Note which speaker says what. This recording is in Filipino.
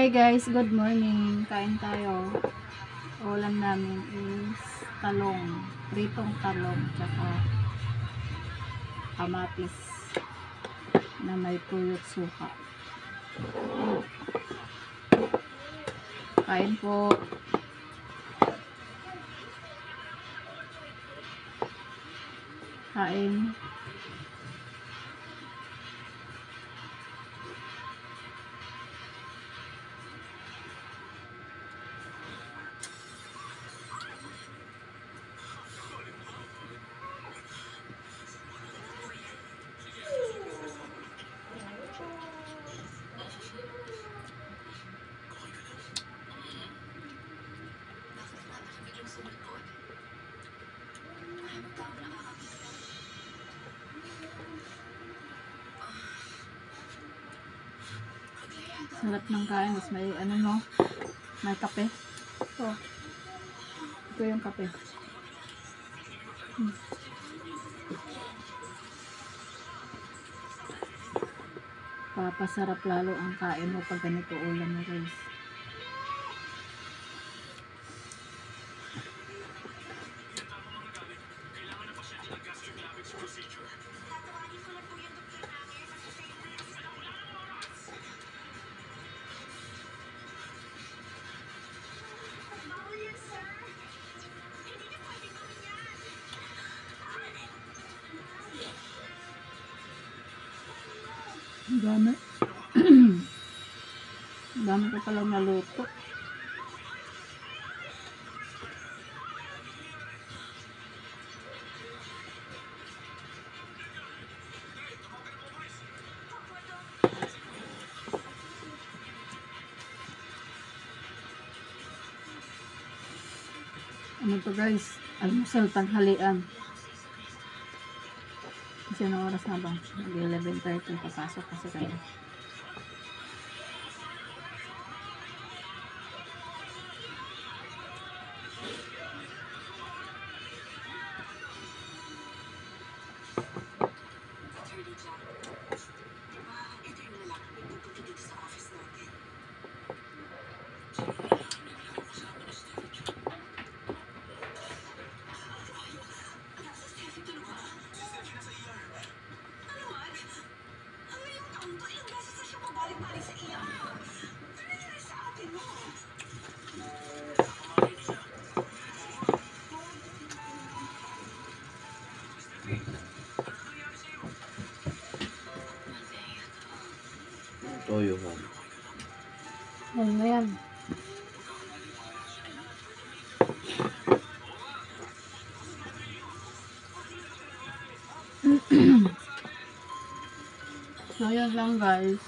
Speaker 1: Hi guys, good morning. Kain tayo. Ulam namin is talong, pritong talong, tsaka kamatis na may tuyot suka. Kain po. Kain. Sarap ng kain. Mas may ano no? May kape. Ito yung kape. Papasarap lalo ang kain mo pag ganito ulam mo guys. Dami. Dami ko palang naluto. Ano to guys? Almusal tanghalian. Kasi anong oras na ba? Mag-11:30 papasok kasi kayo.
Speaker 2: Toyo nga.
Speaker 1: Ano na yan? So yan lang guys.